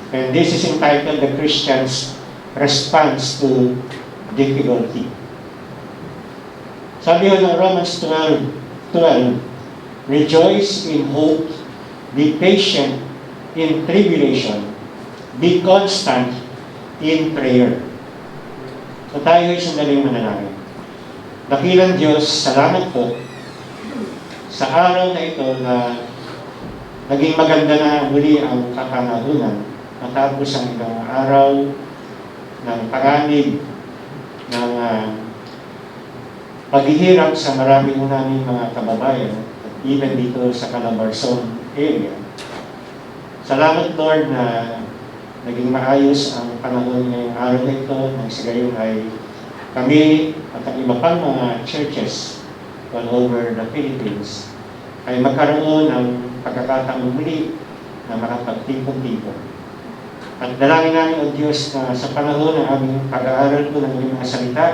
And this is entitled The Christian's Response to Difficulty. Sabi ho ng Romans 12, rejoice in hope, be patient in tribulation, be constant in prayer. So tayo ay sandaling manalangin. Dakilang Diyos, salamat po sa araw na ito na naging maganda na muli ang kakanahunan matapos ang ilang araw ng panganib ng paghihirap sa marami ho namin mga kababayan at even dito sa Calabarzon area. Salamat Lord na naging maayos ang panahon ngayong araw na ito nang sa gayon ay kami at ang iba pang mga churches all over the Philippines ay magkaroon ng pagkakataon muli na makapagtipon-tipon. At dalangin namin o Diyos na sa panahon ng aming pag-aaral po ng iyong mga salita,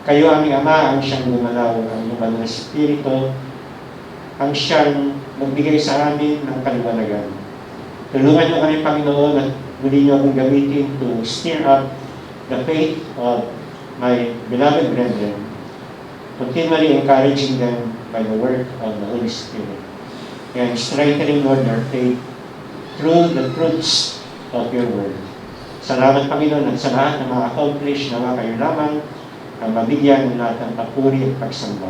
kayo aming Ama ang siyang gumalaw, ang iyong na Espiritu, ang siyang magbigay sa amin ng kaliwanagan. Tulungan niyo kami, Panginoon, at muli niyo akong gamitin to stir up the faith of my beloved brethren, continually encouraging them by the work of the Holy Spirit, and strengthening, Lord, their faith through the truths of your word. Salamat, Panginoon, at sa lahat ng mga accomplish na kayo lamang ang mabigyan ng lahat ng papuri at pagsamba.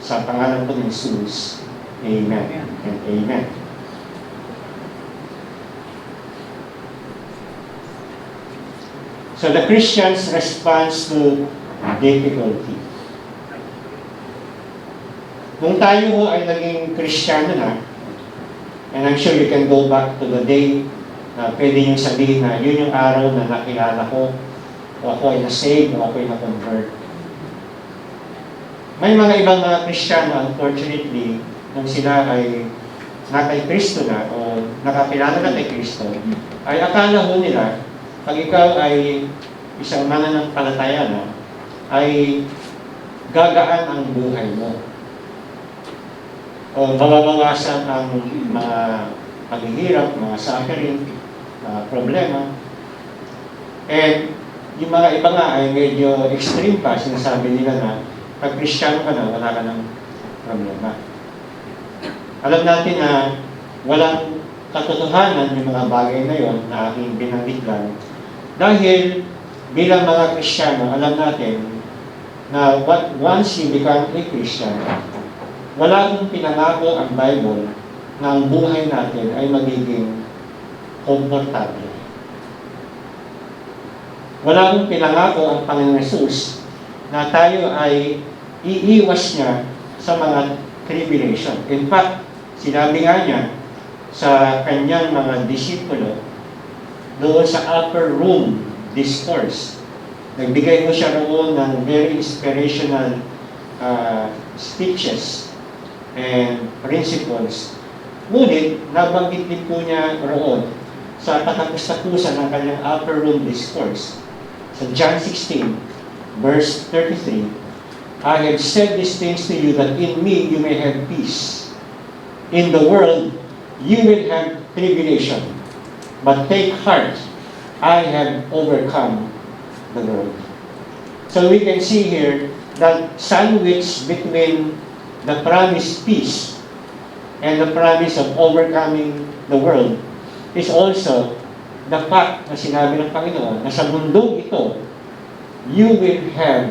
Sa pangalan po ng Jesus, Amen and Amen. So the Christian's response to difficulty. Nung tayo ho ay naging Kristiyano na, and I'm sure you can go back to the day na pwede niyong sabihin na yun yung araw na nakilala ko, o ako ay na-save, o ako ay na-convert. May mga ibang mga Kristiyano, unfortunately, nung sila ay nakay Kristo na, o nakapilala na kay Kristo, ay akala ho nila, pag ikaw ay isang mananampalataya na, ay gagaan ang buhay mo. O mababawasan ang mga paghihirap, mga suffering, problema. And yung mga iba nga ay medyo extreme pa, sinasabi nila na pag Kristiyano ka na, wala ka ng problema. Alam natin na walang katotohanan yung mga bagay na yon na aking binanggit lang. Dahil bilang mga Kristiyano, alam natin na once you become a Christian, wala akong pinangako ang Bible na ang buhay natin ay magiging komportable. Wala akong pinangako ang Panginoon Jesus na tayo ay iiwas niya sa mga tribulation. In fact, sinabi nga niya sa kanyang mga disipulo doon sa upper room discourse. Nagbigay mo siya roon ng very inspirational speeches and principles. Ngunit, nabanggit din po niya roon sa katapos-tapusan ng kanyang upper room discourse. Sa John 16, verse 33, I have said these things to you that in me you may have peace. In the world, you will have tribulation. But take heart, I have overcome the world. So we can see here that sandwich between the promised peace and the promise of overcoming the world is also the fact na sinabi ng Panginoon na sa mundong ito, you will have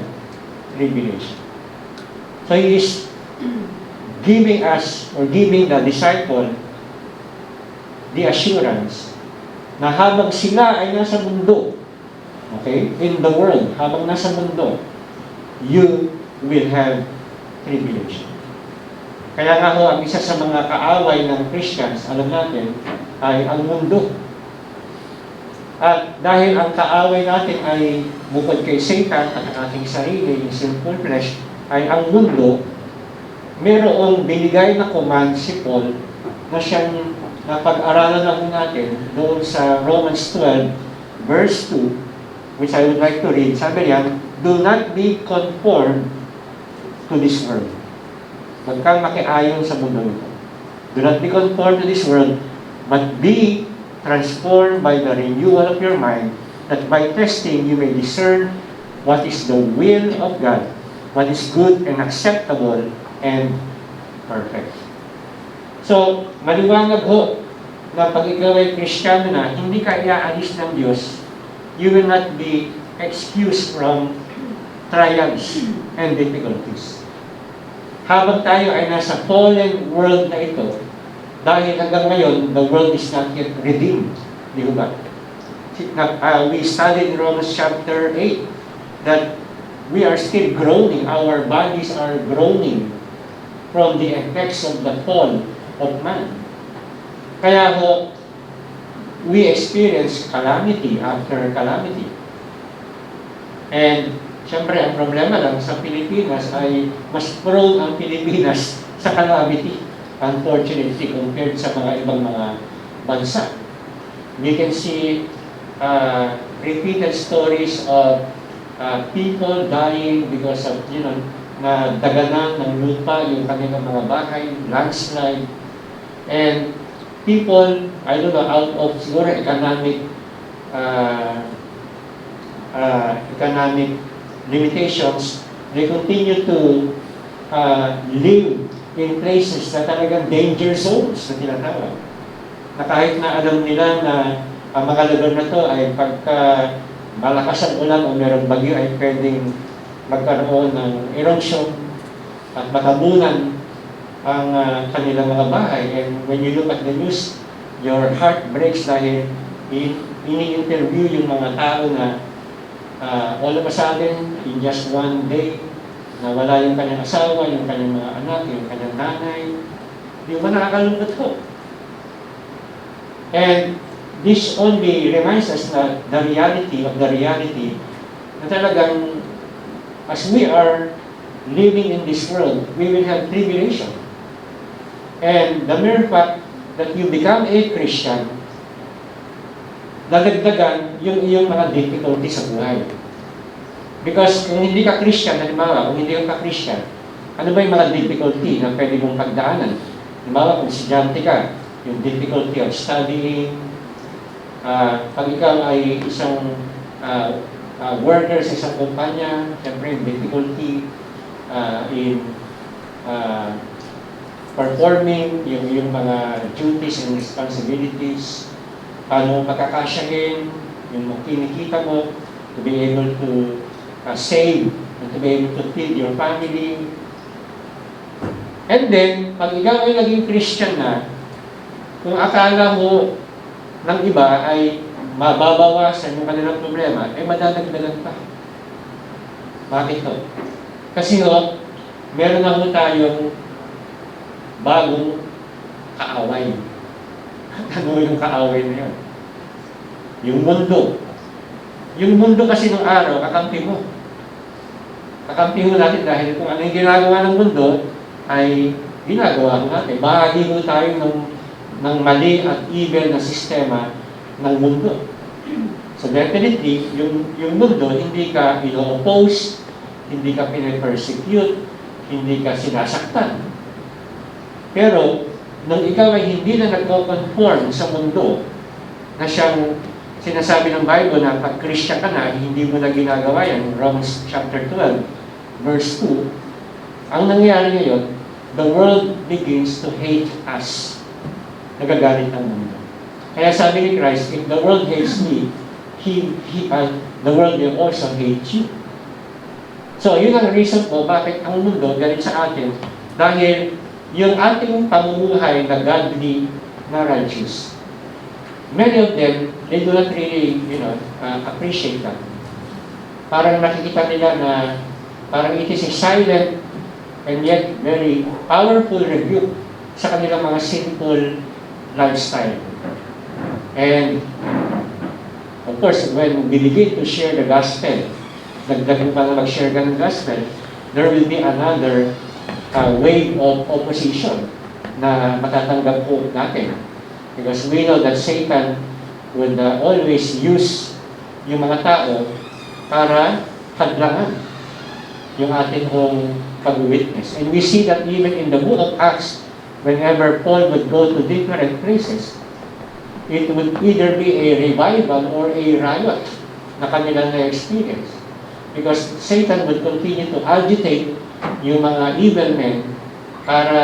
tribulation. So He is giving us, or giving the disciple, the assurance na habang sila ay nasa mundo, okay, in the world, habang nasa mundo, you will have tribulation. Kaya nga ho, ang isa sa mga kaaway ng Christians, alam natin, ay ang mundo. At dahil ang kaaway natin ay bukod kay Satan at ang ating sarili, yung sinful flesh, ay ang mundo, mayroong binigay na command si Paul na siyang napag-aralan na natin doon sa Romans 12, verse 2, which I would like to read. Sabi niyan, do not be conformed to this world. Huwag kang makiayon sa mundo nito. Do not be conformed to this world, but be transformed by the renewal of your mind, that by testing you may discern what is the will of God, what is good and acceptable and perfect. So, maliwanag ho na pag ikaw ay Kristiyano na, hindi ka iaalis ng Diyos, you will not be excused from trials and difficulties. Habang tayo ay nasa fallen world na ito, dahil hanggang ngayon, the world is not yet redeemed. Di ba? We studied in Romans chapter 8 that we are still groaning, our bodies are groaning from the effects of the fall of man. Kaya ho, we experience calamity after calamity. And siyempre, ang problema lang sa Pilipinas ay mas prone ang Pilipinas sa calamity, unfortunately, compared sa mga ibang mga bansa. We can see repeated stories of people dying because of, na daganan ng lupa yung kanilang mga bahay, landslide, and people, I don't know, out of siguro economic limitations, they continue to live in places na talagang danger zones na tinatawag. Na kahit na alam nila na ang mga lugar na to ay pagka malakas ang ulan o merong bagyo ay pwedeng magkaroon ng erosion at matabunan ang kanilang mga bahay. And when you look at the news, your heart breaks dahil ini-interview yung mga tao na all of a sudden, in just one day, nawala yung kanyang asawa, yung kanyang mga anak, yung kanyang nanay. Di ba nakakalungkot ko? And this only reminds us na the reality na talagang as we are living in this world, we will have tribulation. And the mere fact that you become a Christian, dadagdagan yung iyong mga difficulty sa buhay. Because kung hindi ka Christian, halimbawa, kung hindi ka Christian, ano ba yung mga difficulty na pwede mong pagdaanan? Halimbawa, kung estudyante ka, yung difficulty of studying, pag ikaw ay isang worker sa isang kumpanya, siyempre yung difficulty in performing yung mga duties and responsibilities, paano makakasyahin yung kinikita mo to be able to save and to be able to feed your family. And then, pag ikaw ay naging Christian na, kung akala mo ng iba ay mababawasan yung kanilang problema, ay madadagdagan pa. Bakit to? Kasi meron na tayong bagong kaaway. Ano yung kaaway na yun? Yung mundo. Yung mundo kasi ng araw, kakampi mo. Kakampi mo natin dahil kung ano yung ginagawa ng mundo, ay ginagawa natin. Bahagi mo tayo ng mali at evil na sistema ng mundo. So definitely, yung mundo, hindi ka ino-oppose, hindi ka pine-persecute, hindi ka sinasaktan. Pero, nung ikaw ay hindi na nagko-conform sa mundo, na siyang sinasabi ng Bible na pag Christian ka na, hindi mo na ginagawa yan, Romans chapter 12, verse 2, ang nangyayari ngayon, the world begins to hate us. Nagagalit ang mundo. Kaya sabi ni Christ, if the world hates me, the world will also hate you. So, yun ang reason po bakit ang mundo galit sa atin. Dahil yung ating pamumuhay na godly, na righteous, many of them, they do not really, appreciate that. Parang nakikita nila na parang it is a silent and yet very powerful rebuke sa kanilang mga sinful lifestyle. And, of course, when we begin to share the gospel, nagdagan pa na mag-share ka ng gospel, there will be another wave of opposition na matatanggap po natin. Because we know that Satan will always use yung mga tao para hadlangan yung ating pag-witness. And we see that even in the book of Acts, whenever Paul would go to different places, it would either be a revival or a riot na kanilang na-experience. Because Satan would continue to agitate yung mga evil men para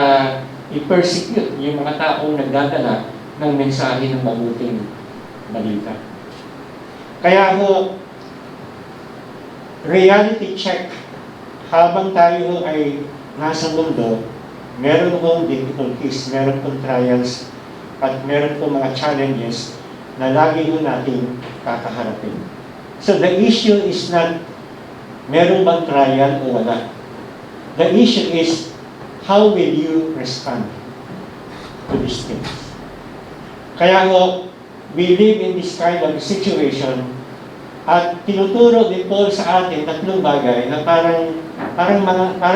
i-persecute yung mga taong nagdadala ng mensahe ng mabuting balita. Kaya ho, reality check, habang tayo ay nasa mundo, meron hong difficulties, meron hong trials, at meron hong mga challenges na lagi ho natin kakaharapin. So the issue is not meron bang trial o wala. The issue is how will you respond to these things. Kaya ho, we live in this kind of situation at tinuturo din Paul sa atin tatlong bagay na parang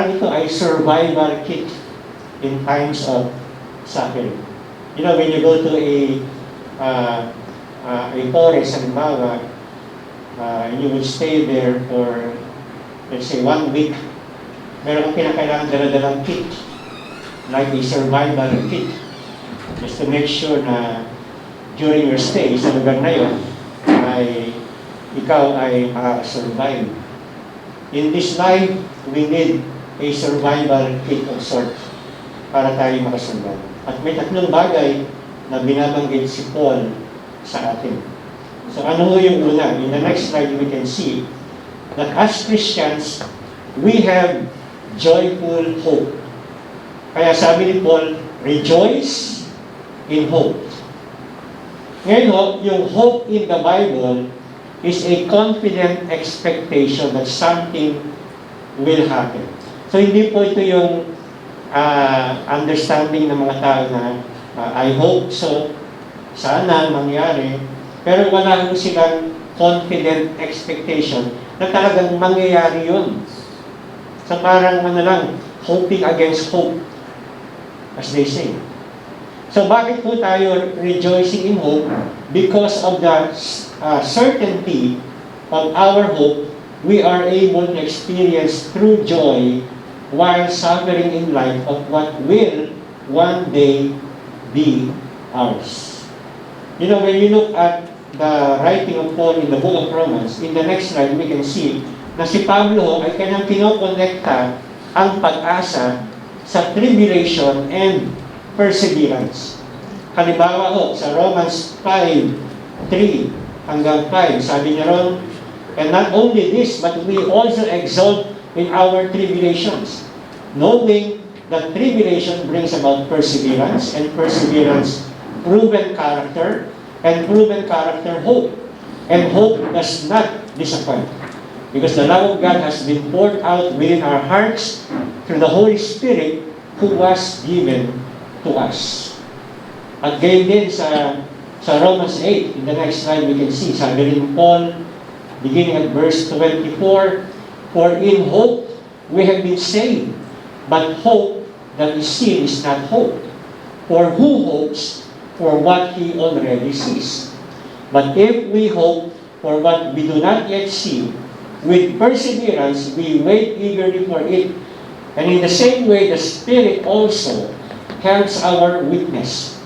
ito ay survival kit in times of suffering. You know, when you go to a forest, halimbawa, you will stay there for, let's say, 1 week, meron kang pinakailangan dala-dalang kit, like a survival kit, just to make sure na during your stay sa lugar na yun, ay ikaw ay makakasurvive. In this life, we need a survival kit of sort para tayo makasurvive. At may tatlong bagay na binabanggit si Paul sa atin. So ano yung una? In the next slide, we can see that as Christians, we have joyful hope. Kaya sabi ni Paul, rejoice in hope. Ngayon ho, yung hope in the Bible is a confident expectation that something will happen. So hindi po ito yung understanding ng mga tao na I hope so, sana mangyari, pero wala nang silang confident expectation na talagang mangyayari yun. So parang lang, hoping against hope, as they say. So bakit po tayo rejoicing in hope? Because of the certainty of our hope, we are able to experience true joy while suffering in life of what will one day be ours. You know, when you look at the writing of Paul in the book of Romans, in the next slide, we can see na si Pablo ay kanyang kinokonekta ang pag-asa sa tribulation and perseverance. Halimbawa ho, sa Romans 5:3 hanggang 5, sabi niya ron, and not only this, but we also exult in our tribulations, knowing that tribulation brings about perseverance, and perseverance proven character, and proven character hope. And hope does not disappoint, because the love of God has been poured out within our hearts through the Holy Spirit who was given to us. At gayon din sa Romans 8, in the next slide we can see, sabi rin Paul, beginning at verse 24, for in hope we have been saved, but hope that is seen is not hope. For who hopes for what he already sees? But if we hope for what we do not yet see, with perseverance we wait eagerly for it. And in the same way, the Spirit also helps our weakness.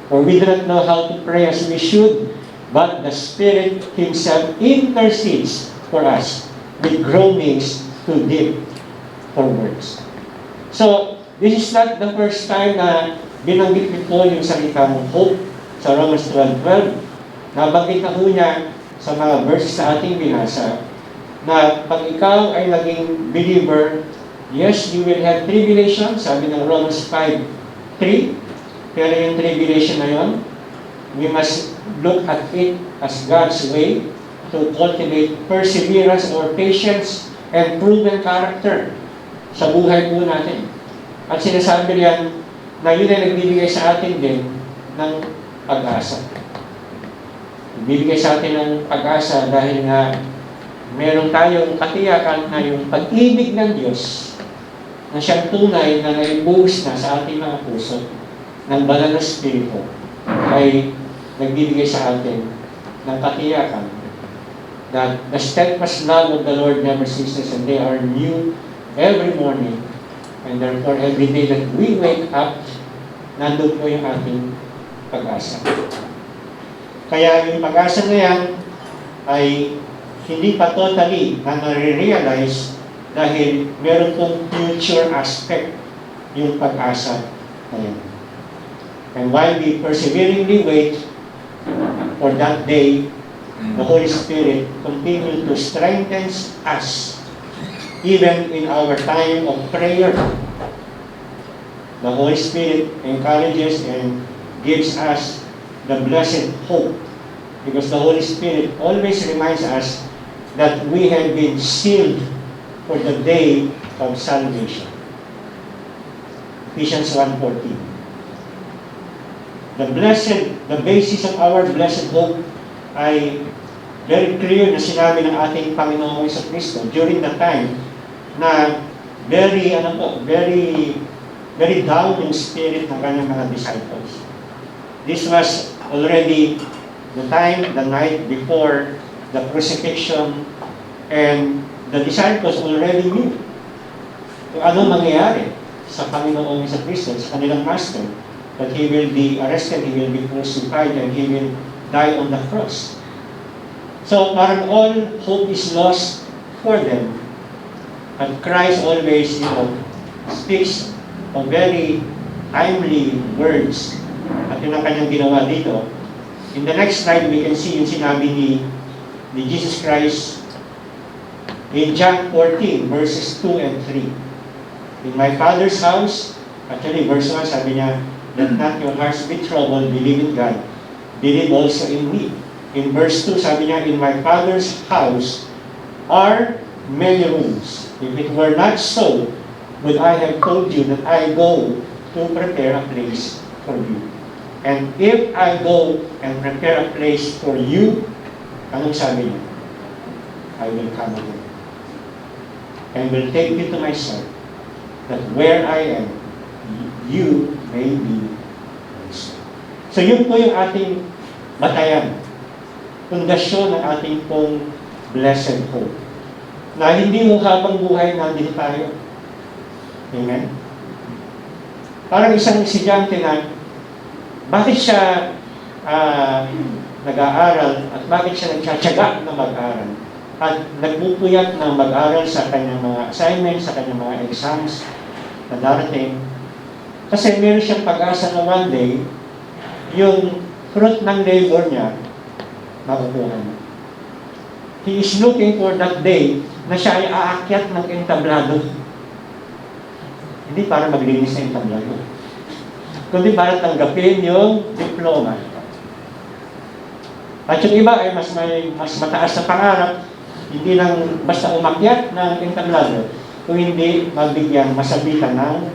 For we do not know how to pray as we should, but the Spirit Himself intercedes for us with groanings too deep for words. So, this is not the first time na binanggit ni Paul yung salitang hope sa Romans 12:12. Nabanggit na po niya sa mga verses sa ating binasa na pag ikaw ay naging believer, yes, you will have tribulation, sabi ng Romans 5:3. Pero yung tribulation na yun, we must look at it as God's way to cultivate perseverance or patience and proven character sa buhay po natin. At sinasabi riyan na yun ay nagbibigay sa atin din ng pag-asa. Nagbibigay sa atin ng pag-asa dahil nga meron tayong katiyakan na yung pag-ibig ng Diyos na siyang tunay na naibuhos na sa ating mga puso ng banal na Espiritu ay nagbibigay sa atin ng katiyakan that the steadfast love of the Lord never ceases and they are new every morning, and therefore every day that we wake up, nandun po yung ating pag-asa. Kaya yung pag-asa na yan ay hindi pa totally na nare-realize dahil meron pong future aspect yung pag-asa na yan. And while we perseveringly wait for that day, the Holy Spirit continue to strengthen us even in our time of prayer. The Holy Spirit encourages and gives us the blessed hope, because the Holy Spirit always reminds us that we have been sealed for the day of salvation. Ephesians 1:14. The basis of our blessed hope ay very clear na sinabi ng ating Panginoong Jesucristo during the time na very down yung spirit ng kanyang mga disciples. This was already the night before the crucifixion, and the disciples already knew kung ano mangyayari sa Panginoong Jesucristo, sa kanilang Master, that He will be arrested, He will be crucified, and He will die on the cross. So parang all hope is lost for them. And Christ always, speaks of very timely words. At yun ang kanyang ginawa dito. In the next slide, we can see yung sinabi ni Jesus Christ in John 14, verses 2 and 3. In my Father's house, actually verse 1, sabi niya, let not your hearts be troubled, believe in God, believe also in me. In verse 2, sabi niya, in my Father's house are many rooms. If it were not so, would I have told you that I go to prepare a place for you. And if I go and prepare a place for you, anong sabi niya? I will come again and will take you to myself, that where I am, you may be also. So yun po yung ating batayan, pundasyon ng ating pong blessed hope, na hindi mo habang buhay nandito tayo. Amen? Parang isang estudyante na bakit siya nag-aaral at bakit siya nagtsatsaga na mag-aaral at nagpupuyat na mag-aaral sa kanyang mga assignments, sa kanyang mga exams na darating. Kasi meron siyang pag-asa na one day, yung fruit ng labor niya, makukuha niya. He is looking for that day na siya ay aakyat ng entablado. Hindi para maglinis sa entablado, kundi para tanggapin yung diploma. At yung iba ay mas mataas na pangarap, hindi lang basta umakyat ng entablado, kung hindi mabigyan, masabitan ng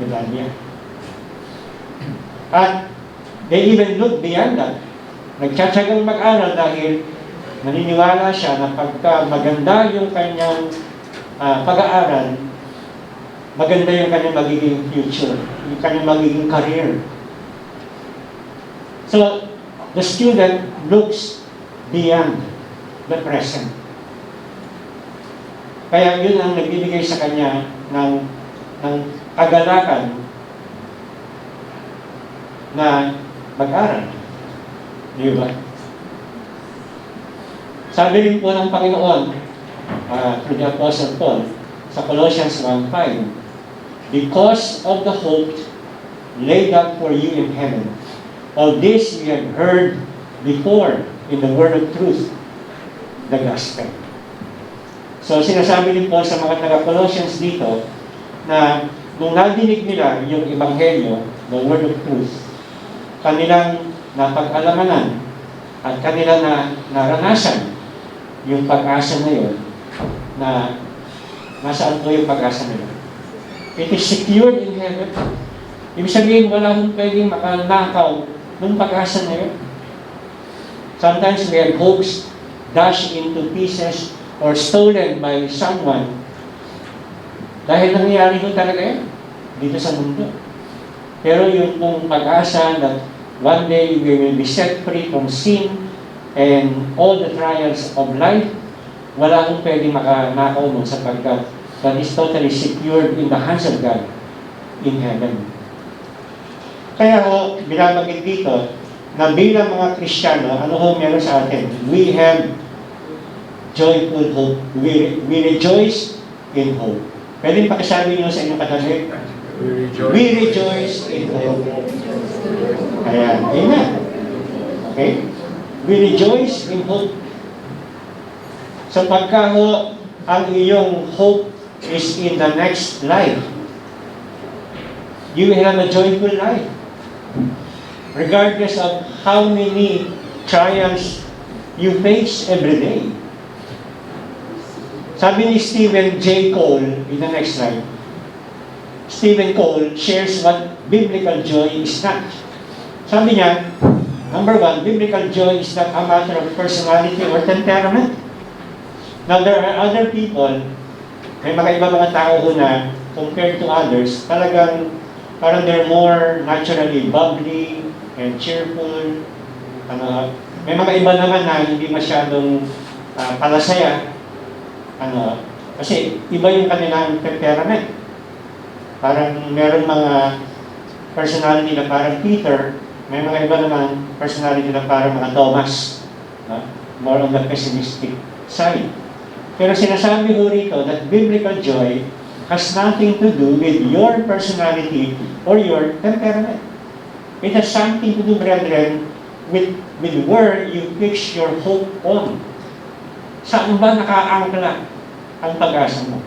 medalya. At they even look beyond that. Nagtsatsagang mag-aral dahil naniniwala siya na pagka maganda yung kanyang pag-aaral, maganda yung kanyang magiging future, yung kanyang magiging career. So, the student looks beyond the present. Kaya yun ang nagbibigay sa kanya ng kagalakan na mag-aral. Di ba? Sabi rin po ng Panginoon, through the Apostle Paul, sa Colossians 1:5, because of the hope laid up for you in heaven, all this we have heard before in the word of truth, the gospel. So sinasabi din po sa mga taga-Colossians dito na nung nadinig nila yung Ebanghelyo, the word of truth, kanilang napag-alamanan at kanila na naranasan yung pag-asa na yun, na nasaan po yung pag-asa na yun. It is secured in heaven. Ibig sabihin, wala kong pwedeng makanakaw ng pag-asa na yun. Sometimes we have hopes dashed into pieces or stolen by someone dahil nangyayari ko talaga yan dito sa mundo. Pero yung pong pag-asa that one day we will be set free from sin and all the trials of life, wala akong pwedeng makanakaw nun sapagkat that is totally secured in the hands of God in heaven. Kaya ho, binabanggit dito na bilang mga Kristiyano, ano ho meron sa atin? We have joyful hope. We rejoice in hope. Pwede pakisabi nyo sa inyong katabi? We rejoice in hope. Ayan. Amen. Okay? We rejoice in hope. So pagka ho, ang iyong hope is in the next life, you will have a joyful life. Regardless of how many trials you face every day. Sabi ni Stephen J. Cole, in the next slide, Stephen Cole shares what biblical joy is not. Sabi niya, number one, biblical joy is not a matter of personality or temperament. Now, there are other people, may mga mga tao na, compared to others, talagang parang they're more naturally bubbly and cheerful. May mga iba naman na hindi masyadong palasaya. Kasi iba yung kanilang temperament. Parang meron mga personality na parang Peter, may mga iba naman personality na parang mga Thomas. More on the pessimistic side. Pero sinasabi ko rito that biblical joy has nothing to do with your personality or your temperament. It has something to do, brethren, with where you fix your hope on. Saan ba nakaangkla ang pag-asa mo?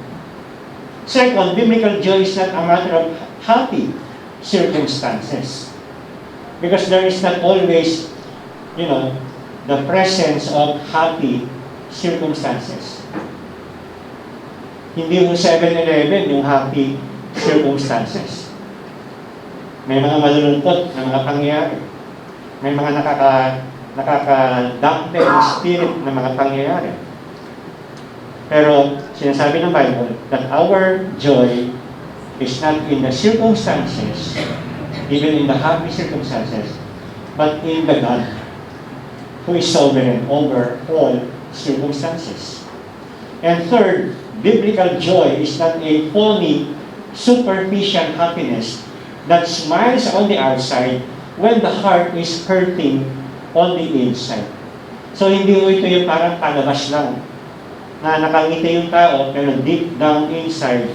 Second, biblical joy is not a matter of happy circumstances. Because there is not always, the presence of happy circumstances. Hindi mo 7-Eleven yung happy circumstances. May mga malulungkot na mga pangyayari. May mga nakaka-dampen spirit na mga pangyayari. Pero sinasabi ng Bible that our joy is not in the circumstances, even in the happy circumstances, but in the God who is sovereign over all circumstances. And third, biblical joy is not a phony, superficial happiness that smiles on the outside when the heart is hurting on the inside. So hindi mo ito yung parang palabas lang, na nakangiti yung tao, pero deep down inside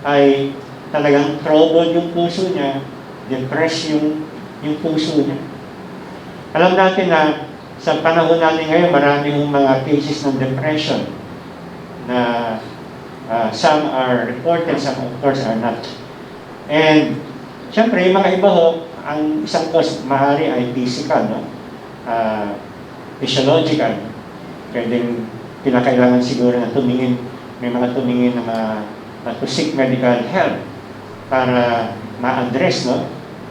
ay talagang troubled yung puso niya, depressed yung puso niya. Alam natin na sa panahon natin ngayon, maraming mga cases ng depression na some are reported, some of course are not. And syempre, yung mga iba ho, ang isang cause maaari ay physical, physiological. Pwedeng kinakailangan siguro na may mga tumingin na to seek medical help para ma-address,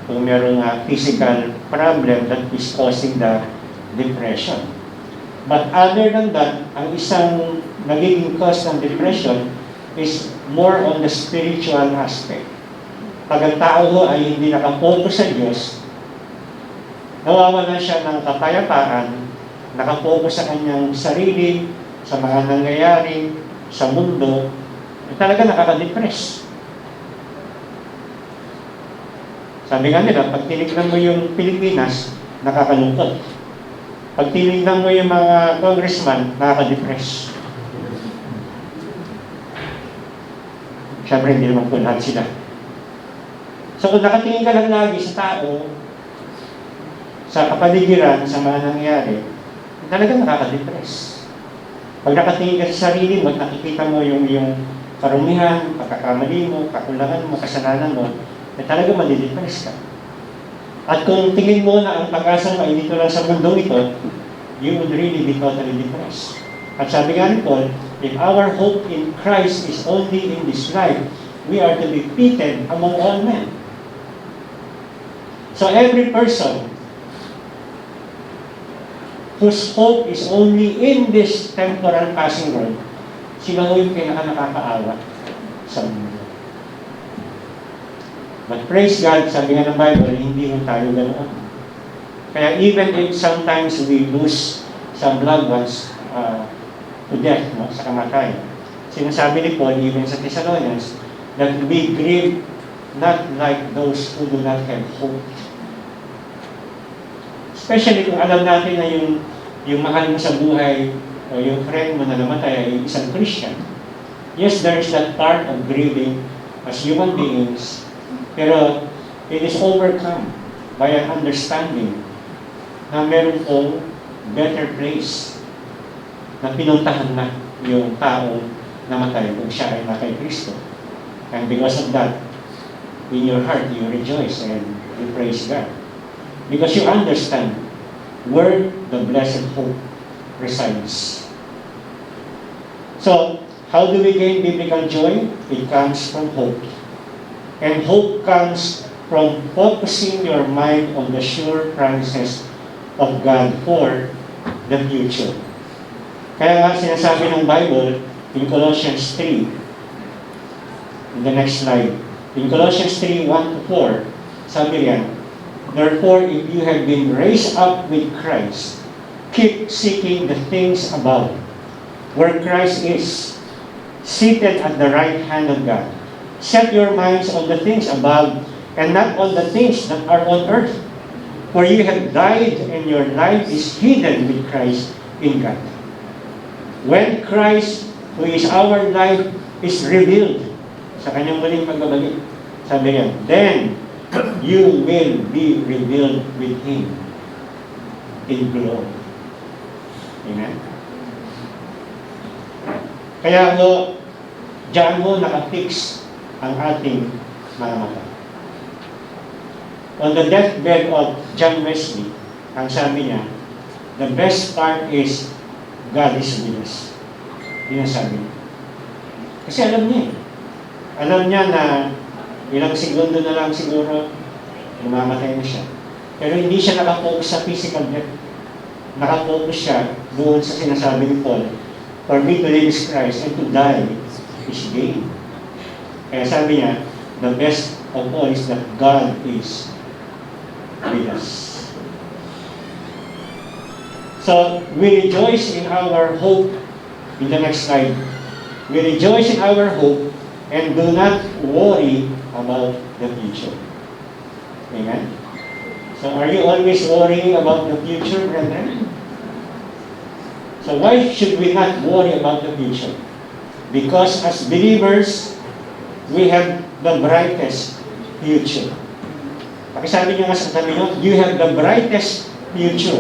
kung mayroong physical problem that is causing the depression. But other than that, ang isang nagiging cause ng depression is more on the spiritual aspect. Pag ang tao ho ay hindi nakapokus sa Diyos, nawawalan siya ng kapayapaan, nakapokus sa kanyang sarili, sa mga nangyayari, sa mundo, talaga nakaka-depress. Sabi nga nila, pag tinignan mo yung Pilipinas, nakakalungkot. Pag tinignan mo yung mga congressman, nakaka-depress. Siyempre, hindi naman po lahat sila. So kung nakatingin ka lang lagi sa tao, sa kapaligiran, sa mga nangyayari, talagang nakaka-depress. Pag nakatingin ka sa sarili mo, nakikita mo yung karumihan, pagkakamali mo, kakulangan mo, kasalanan mo, talaga madidepress ka. At kung tingin mo na ang pag-asa mo ay dito lang sa mundong ito, you would really be totally depressed. At sabi nga ni Paul, if our hope in Christ is only in this life, we are to be pitied among all men. So every person whose hope is only in this temporal passing world, sila ho yung pinaka-nakakaawa sa mundo. But praise God, sabi nga ng Bible, hindi mo tayo ganoon. Kaya even if sometimes we lose some loved ones to death, sa kamatayan, sinasabi ni Paul, even sa Thessalonians, that we grieve not like those who do not have hope. Especially kung alam natin na yung mahal mo sa buhay o yung friend mo na namatay ay isang Christian. Yes, there is that part of grieving as human beings, pero it is overcome by an understanding na meron pong better place na pinuntahan na yung taong namatay kung siya ay nakay Kristo. And because of that, in your heart, you rejoice and you praise God. Because you understand where the blessed hope resides. So, how do we gain biblical joy? It comes from hope. And hope comes from focusing your mind on the sure promises of God for the future. Kaya nga sinasabi ng Bible in Colossians 3, in the next slide, in Colossians 3, 1-4, sabi riyan, therefore, if you have been raised up with Christ, keep seeking the things above, where Christ is, seated at the right hand of God. Set your minds on the things above, and not on the things that are on earth. For you have died, and your life is hidden with Christ in God. When Christ, who is our life, is revealed sa kanyang muling pagbabalik, sabi niya, then you will be revealed with Him in glory. Amen? Kaya diyan mo nakafix ang ating mga mata. On the deathbed of John Wesley, ang sabi niya, the best part is God is with us. Yun ang sabi niya. Kasi alam niya eh. Alam niya na ilang segundo na lang siguro, mamamatay na siya. Pero hindi siya nakafocus sa physical death. Nakafocus siya doon sa sinasabi ni Paul, for me to live is Christ and to die is gain. Kaya sabi niya, the best of all is that God is with us. So, we rejoice in our hope. In the next slide, we rejoice in our hope and do not worry about the future. Amen? So, are you always worrying about the future, brethren? So, why should we not worry about the future? Because as believers, we have the brightest future. Pakisabi niyo nga sa tabi niyo, you have the brightest future.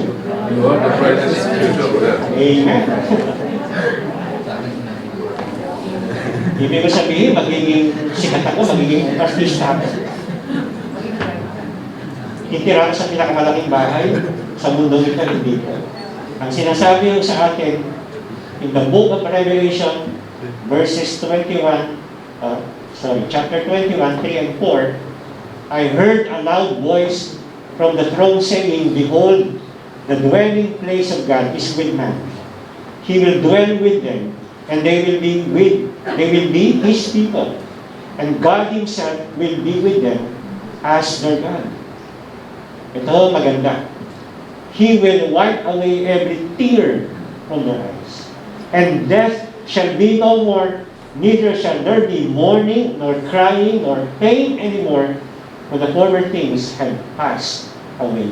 You are the brightest future. Amen. Ibig ko sabihin, magiging sikat ako, magiging artista ako. Titira sa pinakamalaking bahay sa mundo nito, hindi ko. Ang sinasabi yung sa atin, in the book of Revelation, chapter 21, 3 and 4, I heard a loud voice from the throne saying, behold, the dwelling place of God is with man. He will dwell with them, and they will be His people, and God Himself will be with them as their God. Ito maganda. He will wipe away every tear from their eyes, and death shall be no more, neither shall there be mourning, nor crying, nor pain anymore, for the former things have passed away.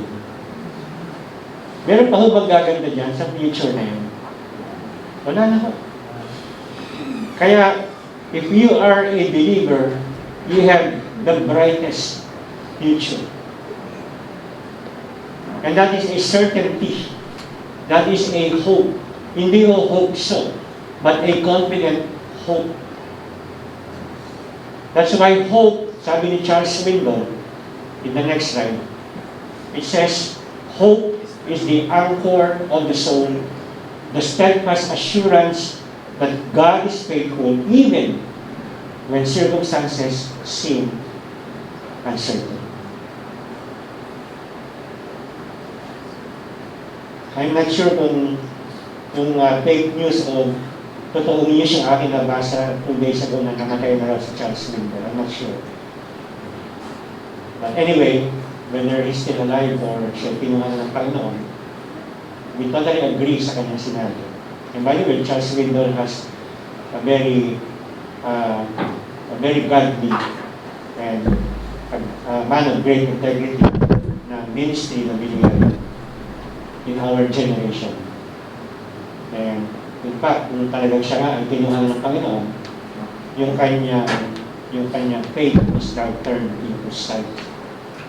Meron pa ho bang gaganda dyan sa future na yun? Wala na ho. Kaya, if you are a believer, you have the brightest future. And that is a certainty. That is a hope. Hindi ho hope so, but a confident hope. That's why hope, sabi ni Charles Swindoll, in the next slide, it says, hope is the anchor of the soul, the steadfast assurance that God is faithful even when circumstances seem uncertain. I'm not sure kung fake news o totoong news yung aking nabasa 2 days ago na namatay na raw si Charles Swindoll. I'm not sure. But anyway, whether he's still alive or siya pinuhan ng Panginoon, we totally agree sa kanyang sinabi. And by the way, Charles Swindoll has a very godly and a man of great integrity na ministry na binigyan in our generation. And in fact, kung talagang siya nga ang kinuha ng Panginoon, yung kanyang faith was now turned into sight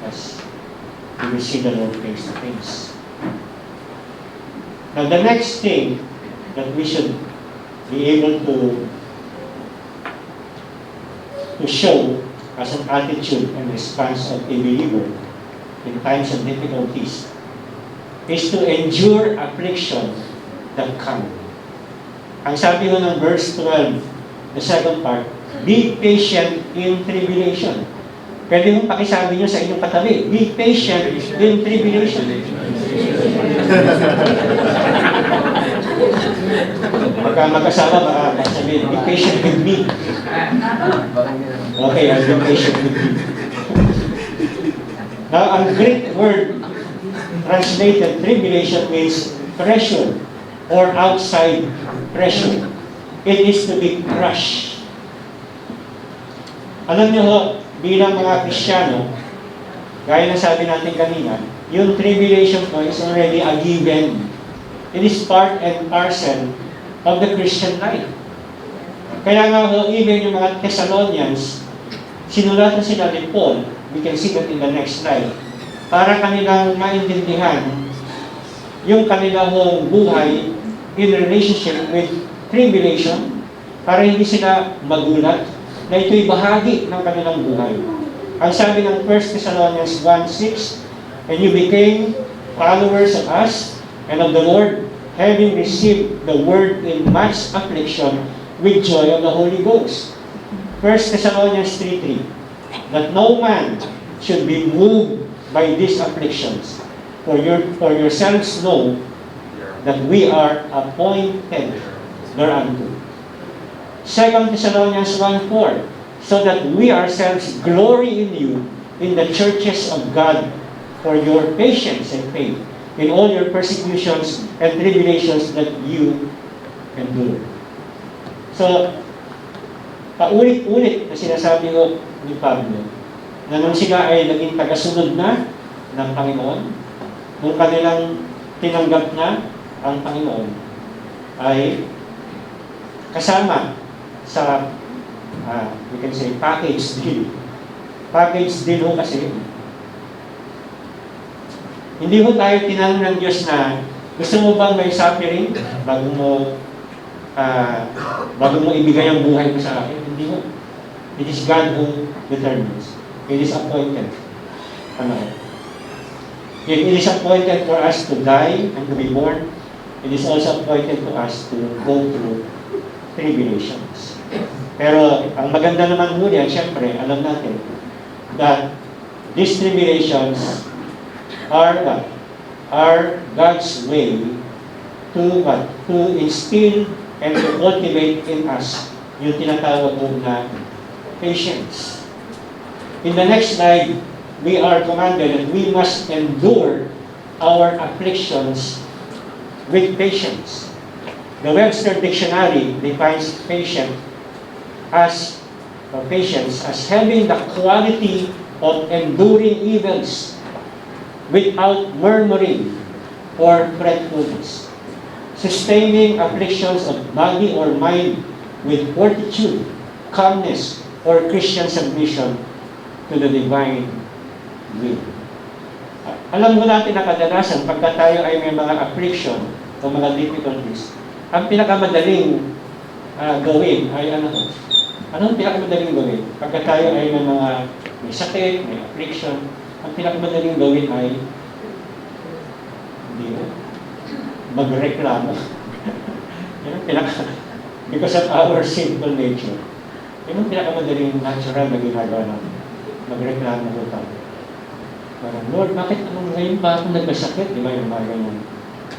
as we will see the Lord face to face. Now the next thing that we should be able to show as an attitude and response of a believer in times of difficulties is to endure affliction that come. Ang sabi mo ng verse 12, the second part, be patient in tribulation. Pwede mong pakisabi nyo sa inyong katabi, be patient in tribulation. Pagka mag-asawa, baka sabihin, be patient with me. Okay, I'll be patient with you. Now, ang Greek word translated tribulation means pressure or outside pressure. It is to be crushed. Alam niyo ho, bilang mga Kristiyano, gaya na sabi natin kanina, yung tribulation po is already a given. It is part and parcel of the Christian life. Kaya nga ho, even yung mga Thessalonians, sinulatan sila ni Paul, we can see that in the next slide, para kanilang maintindihan yung kanilang buhay in relationship with tribulation, para hindi sila magulat na ito'y bahagi ng kanilang buhay. Ang sabi ng 1 Thessalonians 1:6, and you became followers of us and of the Lord, having received the word in much affliction with joy of the Holy Ghost. 1 Thessalonians 3:3, that no man should be moved by these afflictions, for yourselves know that we are appointed thereunto. 2 Thessalonians 1:4, so that we ourselves glory in you in the churches of God for your patience and faith in all your persecutions and tribulations that you endure. So, paulit-ulit na sinasabi ko ni Pablo na nung sila ay naging tagasunod na ng Panginoon, nung kanilang tinanggap na ang Panginoon, ay kasama sa we can say package deal. Package deal ho kasi hindi ho tayo tinanong ng Diyos na gusto mo bang may suffering bago mo ibigay ang buhay mo sa akin. Hindi ho. It is God who determines. It is appointed. If it is appointed for us to die and to be born, it is also appointed to us to go through tribulations. Pero ang maganda naman ho yan, siyempre, alam natin that these tribulations are what? Are God's way to what? To instill and to cultivate in us yung tinatawag mo na patience. In the next slide, we are commanded that we must endure our afflictions with patience. The Webster Dictionary defines patience as having the quality of enduring evils without murmuring or fretfulness, sustaining afflictions of body or mind with fortitude, calmness, or Christian submission to the divine will. Alam mo natin na kadalasan, pagka tayo ay may mga affliction o mga difficulties, ang pinakamadaling gawin ay anong pinakamadaling gawin? Pagka tayo ay may sakit, may affliction, ang pinakamadaling gawin ay magreklamo. Because of our sinful nature. Yun ang pinakamadaling natural na ginagawa natin. Magreklamo ko tayo. Parang, Lord, bakit ngayon ba ako nagkasakit? Di ba yung mga ganyan?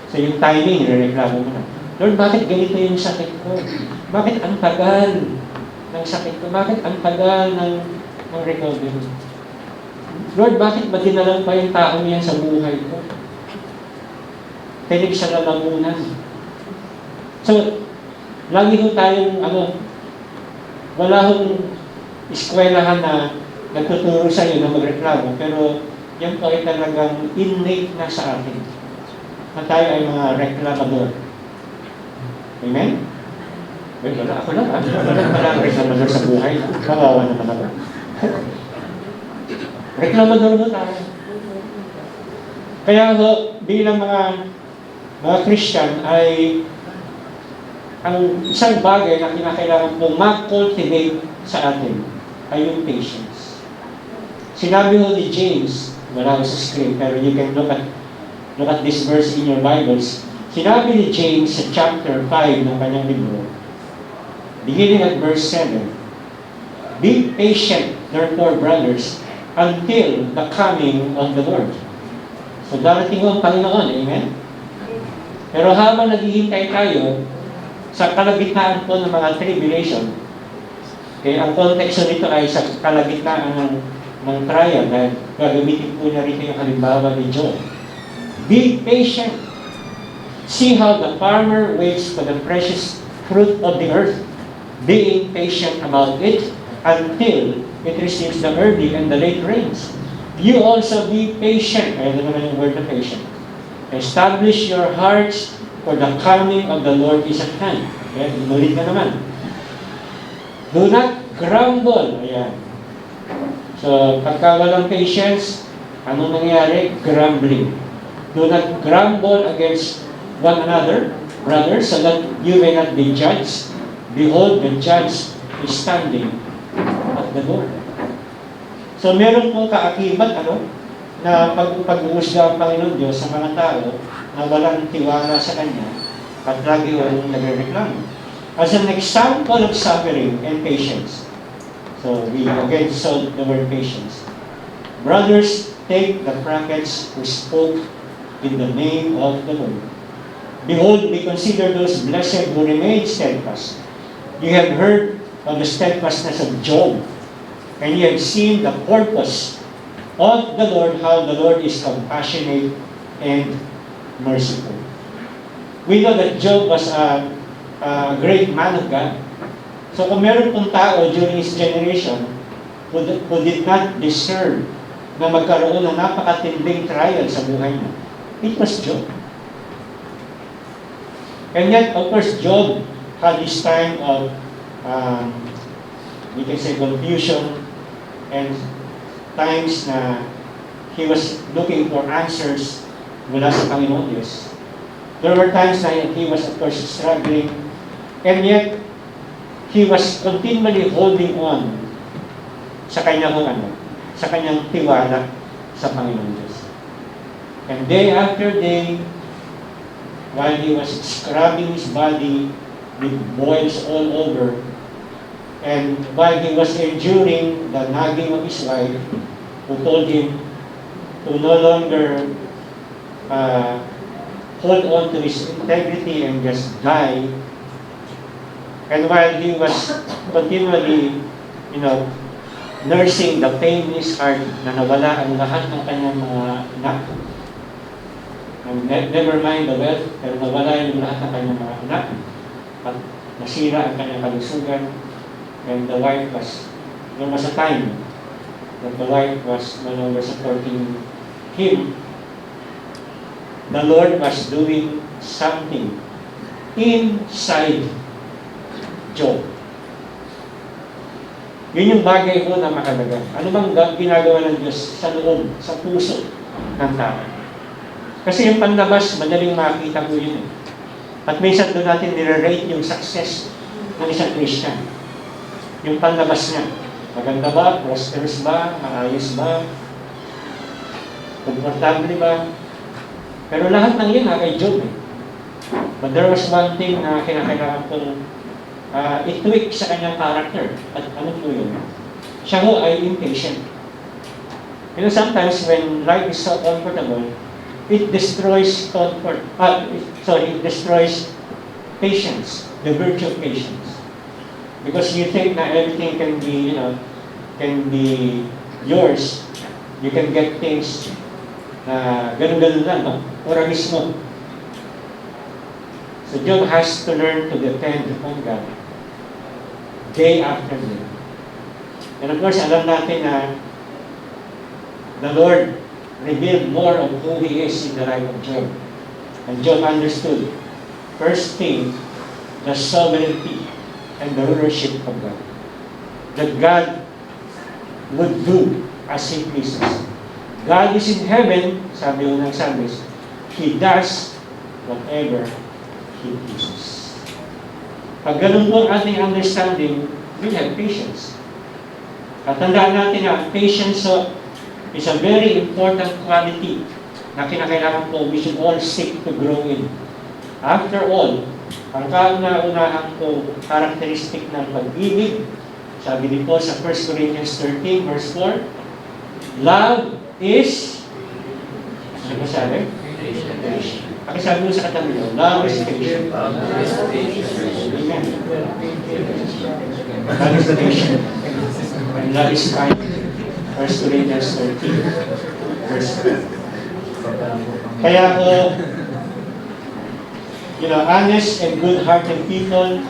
So yung timing, nireklamo mo na. Lord, bakit ganito yung sakit ko? Bakit ang tagal ng sakit ko? Bakit ang tagal ng recovery? Lord, bakit ba dinalang pa yung tao niyan sa buhay ko? Tinig sa lalamunan. So, lagi ho tayong, wala hong eskwelahan na nagtuturo sa iyo na magreklamo, pero yan po ay talagang innate na sa atin. na tayo ay mga reklamador. Amen? Well, wala ako lang. Wala ang reklamador sa buhay. Kawawa naman ako. Reklamador mo tayo. Kaya bilang mga Christian ay ang isang bagay na kinakailangan pong ma-cultivate sa atin ay yung patience. Sinabi ho ni James, wala ko sa screen, pero you can look at this verse in your Bibles. Sinabi ni James sa chapter 5 ng kanyang libro, beginning at verse 7, be patient, therefore, brothers, until the coming of the Lord. So darating ho ang Panginoon, amen? Pero habang naghihintay tayo sa kalagitnaan po ng mga tribulation, kaya ang konteksto nito ay sa kalagitnaan ng trial, dahil gagamitin po niya rito yung halimbawa ni Job. Be patient. See how the farmer waits for the precious fruit of the earth, being patient about it until it receives the early and the late rains. You also be patient. Ayun naman yung word na patient. Establish your hearts, for the coming of the Lord is at hand. Kaya inulit na naman. Do not grumble. Ayan. So, pagka walang patience, ano nangyayari? Grumbling. Do not grumble against one another, brothers, so that you may not be judged. Behold, the judge is standing at the door. So, meron pong kaakibat, na pag-uusga ang Panginoon Diyos sa mga tao na walang tiwala sa Kanya at lagi walang nagrereklamo. As an example of suffering and patience. So, we again saw the word patience. Brothers, take the prophets who spoke in the name of the Lord. Behold, we consider those blessed who remain steadfast. You have heard of the steadfastness of Job, and you have seen the purpose of the Lord, how the Lord is compassionate and merciful. We know that Job was a great man of God. So kung meron pong tao during his generation who did not deserve na magkaroon ng napakatinding trial sa buhay niya, it was Job. And yet, of course, Job had this time of, we can say, confusion and times na he was looking for answers mula sa Panginoon Diyos. There were times na he was, of course, struggling, and yet, he was continually holding on sa kanyang tiwala sa Panginoon Diyos. And day after day, while he was scrubbing his body with boils all over, and while he was enduring the nagging of his wife, who told him to no longer hold on to his integrity and just die, and while he was continually, nursing the pain in his heart na nawala ang lahat ng kanyang mga anak, never mind the wealth, pero nawala yung lahat ng kanyang mga anak, at nasira ang kanyang kalusugan. And the wife there was a time that the wife was no longer supporting him. The Lord was doing something inside Job. Yun yung bagay ko na makalaga. Ano bang ginagawa ng Diyos sa loob, sa puso ng tao? Kasi yung panlabas, madaling makita po yun. At minsan doon natin nire-rate yung success ng isang Christian. Yung panlabas niya. Maganda ba? Prosperous ba? Maayos ba? Komportable ba? Pero lahat ng yun kay Job. But there was one thing na kinakailangan kong i-tweak sa kanyang character. At ano po yun? Siya ho ay impatient. Sometimes when life is so comfortable, it destroys it destroys patience, the virtue of patience. Because you think na everything can be yours, you can get things na ganun-ganun lang, ora mismo. So Job has to learn to depend on God day after day. And of course, alam natin na the Lord revealed more of who He is in the life of Job. And John understood, first thing, the sovereignty and the rulership of God. That God would do as He pleases. God is in heaven, sabi ko ng Psalmist, He does whatever He pleases. Pag ganun po ang ating understanding, we have patience. At tandaan natin na patience is a very important quality na kinakailangan po we should all seek to grow in. After all, ang kauna-unahan po characteristic ng pag-ibig, sabi din po sa 1 Corinthians 13 verse 4, love is, ano ba sabi? Patient. Pakisabi mo sa katabi nyo, love is patient. Amen. Love is patient. And love is kind. 1 Corinthians 13 verse 4. Kaya po, honest and good-hearted people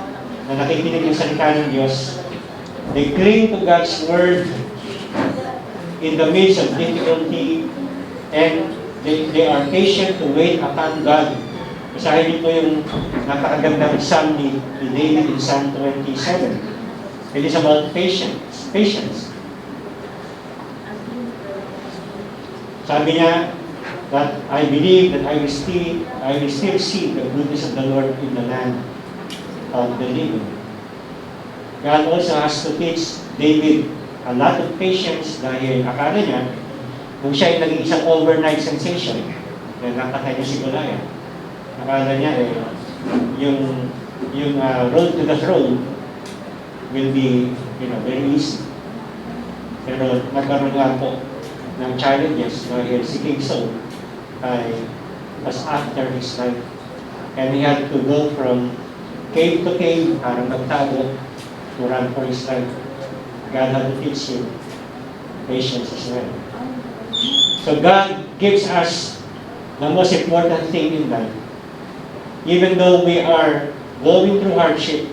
na nakikinig ng salita ng Diyos, they cling to God's Word in the midst of difficulty, and they are patient to wait upon God. Basahin niyo po yung napakagandang psalm ni David in Psalm 27. It is about patience. Sabi niya, that I believe that I will still see the goodness of the Lord in the land of the living. God also has to teach David a lot of patience dahil akala niya, kung siya ay naging isang overnight sensation, na nakatay niya si Goliath, akala niya yung road to the throne will be very easy. Pero nagkaroon nga po ng challenges dahil si King Saul was after his life. And he had to go from cave to cave, parang magtago, to run for his life. God had to teach him patience as well. So God gives us the most important thing in life. Even though we are going through hardship,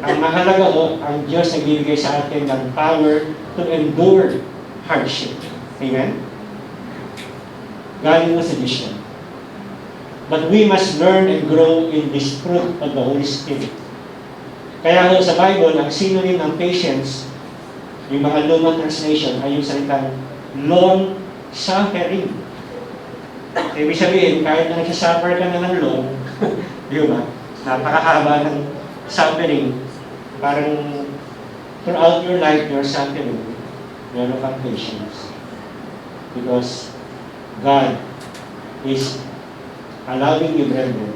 ang mahalaga ang Diyos nagbibigay sa atin ng power to endure hardship. Amen? Galing mo sa vision. But we must learn and grow in this fruit of the Holy Spirit. Kaya sa Bible, ang synonym ng patience, yung mga lumang translation ay yung salitang long suffering. Ibig sabihin, kahit na nagsasuffer ka na ng long, di ba? Napakahaba ng suffering. Parang throughout your life, you're suffering. Meron kang patience. Because God is allowing you, brethren,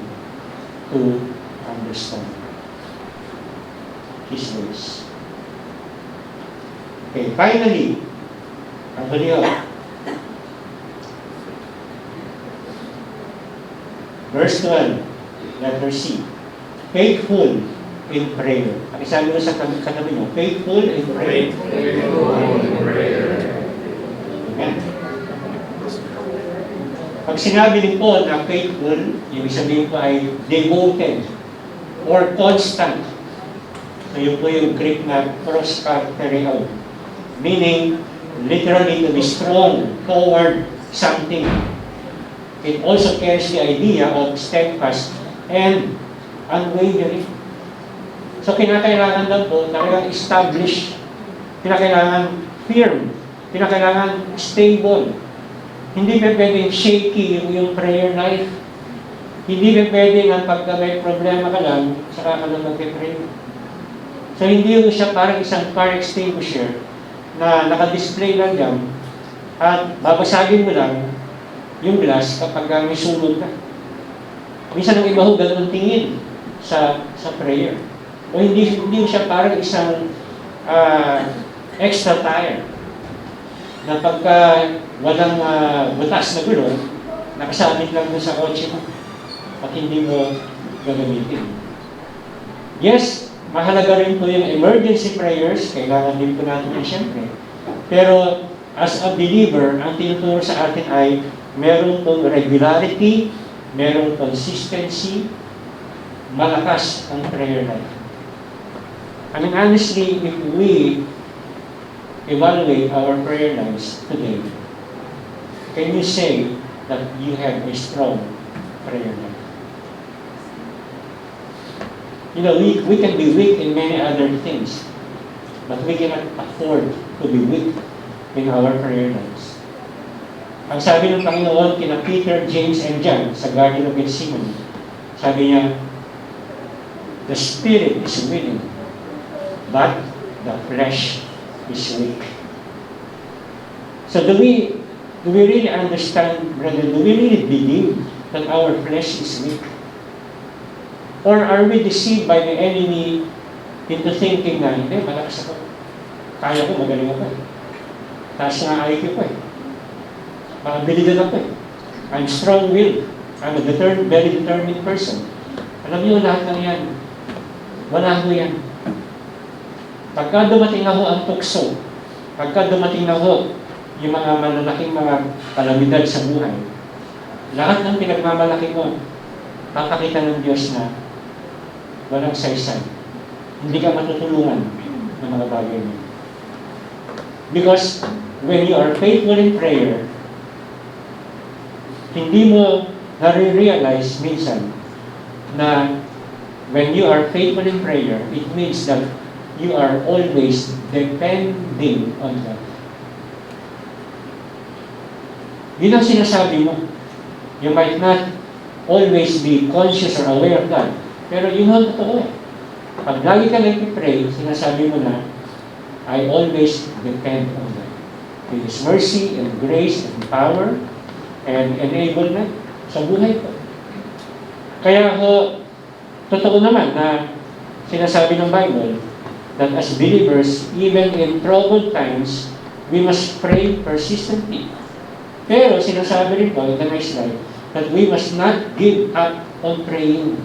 to understand His ways. Okay, finally, ang huli verse 12, letter C. Faithful in prayer. Ang isabi mo sa katabi mo, faithful in prayer. Faithful in prayer. Amen. Pag sinabi din po na faithful, ibig sabihin po ay devoted or constant. So yun po yung Greek na proskartereo. Meaning, literally to be strong toward something. It also carries the idea of steadfast and unwavering. So kinakailangan lang po talagang established, kinakailangan firm, kinakailangan stable. Hindi pa pwedeng shaky yung prayer life. Hindi pa pwedeng pagka may problema ka lang, saka ka lang mag-pray. So hindi yung siya parang isang fire extinguisher na naka-display lang yan at babasagin mo lang yung glass kapag may sunog ka. Minsan ang iba ho ganun tingin sa prayer. O hindi siya parang isang extra tire na pagka walang butas na gulong, nakasabit lang doon sa kotse mo at hindi mo gagamitin. Yes, mahalaga rin po yung emergency prayers, kailangan din po natin yan siyempre. Pero as a believer, ang tinuturo sa atin ay meron pong regularity, meron consistency, malakas ang prayer life. I mean, honestly, if we evaluate our prayer lives today, can you say that you have a strong prayer life? You know, we can be weak in many other things, but we cannot afford to be weak in our prayer lives. Ang sabi ng Panginoon kina Peter, James, and John sa Garden of Gethsemane, sabi niya, the spirit is willing, but the flesh is weak. So do we really understand, brother, do we really believe that our flesh is weak? Or are we deceived by the enemy into thinking na, hindi, malakas ako. Kaya ko, magaling ako eh. Taas nga IQ ko eh. Abilidad ako eh. I'm strong-willed. I'm a very determined person. Alam niyo, lahat ng yan, wala ko yan. Pagka dumating na ho ang tukso, pagka dumating na ho yung mga malalaking mga kalamidad sa buhay, lahat ng pinagmamalaki mo, papakita ng Diyos na walang saysay. Hindi ka matutulungan ng mga bagay mo. Because when you are faithful in prayer, hindi mo nare-realize minsan na when you are faithful in prayer, it means that you are always depending on God. Yun ang sinasabi mo. You might not always be conscious or aware of God. Pero yun ang totoo eh. Pag lagi ka nag-pray, sinasabi mo na, I always depend on God. With His mercy and grace and power and enablement sa buhay ko. Kaya totoo naman na sinasabi ng Bible that as believers, even in troubled times, we must pray persistently. Pero sinasabi rin po in the next slide that we must not give up on praying.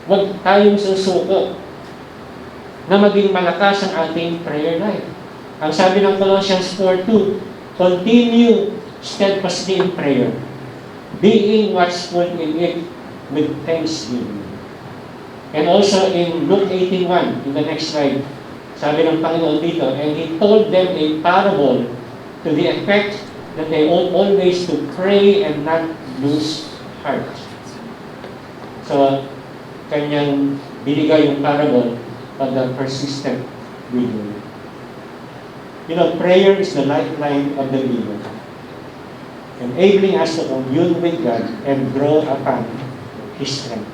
Huwag tayong susuko na maging malakas ang ating prayer life. Ang sabi ng Colossians 4:2, continue steadfastly in prayer, being watchful in it with thanksgiving. And also in Luke 18:1, in the next slide, sabi ng Panginoon dito, and He told them a parable to the effect that they ought always to pray and not lose heart. So, kanyang binigay yung parable of the persistent believer. You know, prayer is the lifeline of the believer, enabling us to commune with God and grow upon His strength.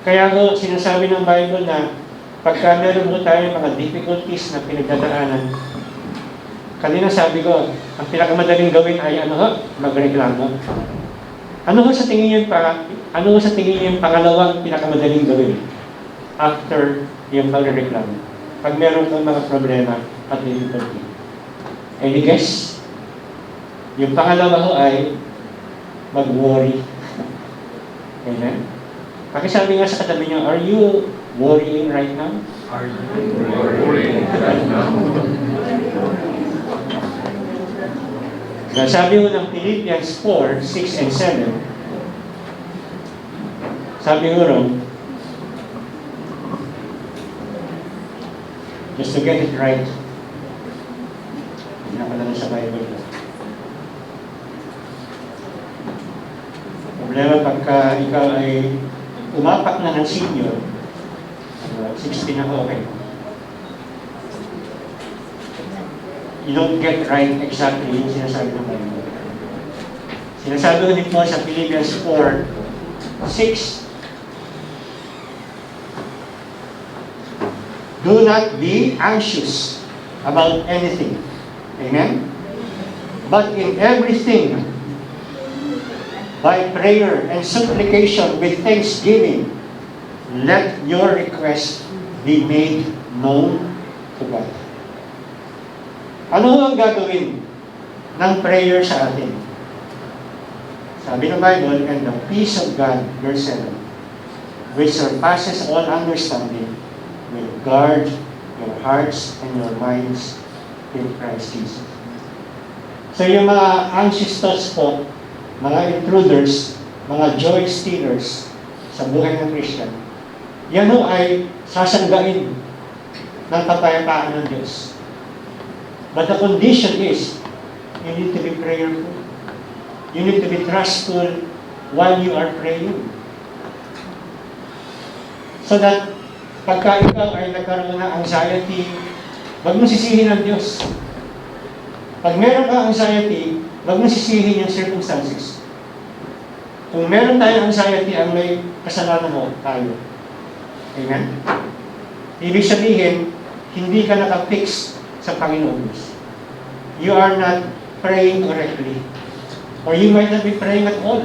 Kaya ho, sinasabi ng Bible na pagka meron mo tayo mga difficulties na pinagdadaanan, kanina sabi ko, ang pinakamadaling gawin ay magreklamo. Ano ho sa tingin niyo yung pangalawang pinakamadaling gawin after yung pagreklamo? Pag meron kang mga problema at difficulty. Any guess? Yung pangalawa ho ay mag-worry. Amen? Pakisabi nga sa katabi niyo, are you worrying right now? Are you worrying right now? Sabi mo ng Philippians 4:6 and 7, sabi mo ron, just to get it right, pinapala na sa Bible ko. Problema pagka ikaw ay umapak na ng senior, 16 ako, okay. You don't get right exactly yung sinasabi ng Bible. Sinasabi ko din po sa Philippians 4:6, do not be anxious about anything. Amen? But in everything, by prayer and supplication with thanksgiving, let your request be made known to God. Ano ang gagawin ng prayer sa atin? Sabi ng Bible, and the peace of God, verse 7, which surpasses all understanding, will guard your hearts and your minds in Christ Jesus. So yung mga anxious thoughts po, mga intruders, mga joy stealers sa buhay ng Christian, yan ho ay sasanggain ng kapayapaan ng Diyos. But the condition is, you need to be prayerful. You need to be trustful while you are praying. So that pagka ikaw ay nagkaroon ng anxiety, wag mo sisihin ang Diyos. Pag meron kang anxiety, wag mo sisihin yung circumstances. Kung meron tayong anxiety, ang may kasalanan mo, tayo. Amen? Ibig sabihin, hindi ka nakafix sa Panginoon Diyos. You are not praying correctly. Or you might not be praying at all.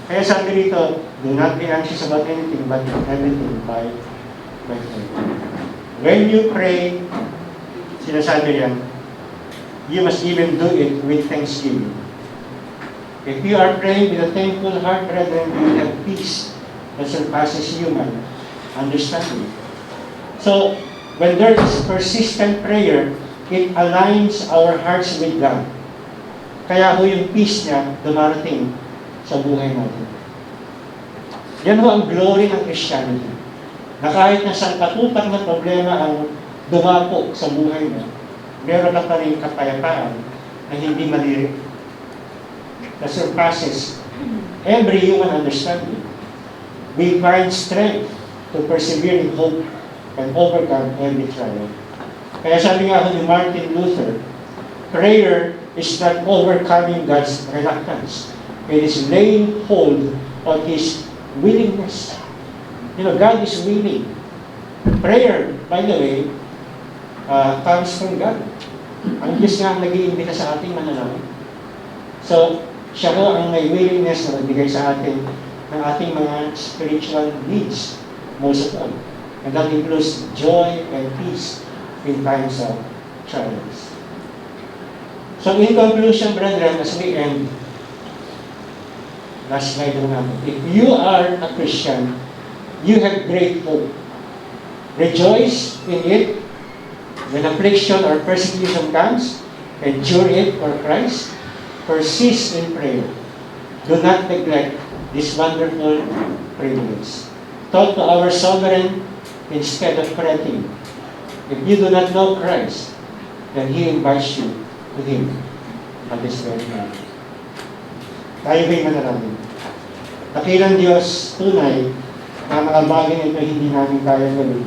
Kaya sabi dito, do not be anxious about anything, but everything by faith. When you pray, sinasabi niya, you must even do it with thanksgiving. If you are praying with a thankful heart, brethren, you will have peace that surpasses human understanding. So, when there is persistent prayer, it aligns our hearts with God. Kaya ho yung peace niya dumarating sa buhay natin. Yan ho ang glory ng Christianity. Na kahit na sa katutak na problema ang dumapo sa buhay mo, meron ka pa rin kapayapaan na hindi malirik, na surpasses every human understanding. We find strength to persevere in hope and overcome every trial. Kaya sabi nga ni Martin Luther, prayer is not overcoming God's reluctance. It is laying hold on His willingness. You know, God is willing. Prayer, by the way, comes from God. Ang Diyos nga ang nag-iimbita sa ating manalangin. So, siya ko ang may willingness na magbigay sa atin ng ating mga spiritual needs, most of all. And that includes joy and peace in times of trials. So in conclusion, brethren, as we end, last slide natin. If you are a Christian, you have great hope. Rejoice in it. When affliction or persecution comes, endure it for Christ. Persist in prayer. Do not neglect this wonderful privilege. Talk to our sovereign instead of fretting. If you do not know Christ, then He invites you to Him at this very time. Tayo ba'y manalangin? Dakilang Diyos, tunay na mga bagay ito hindi namin kaya gawin.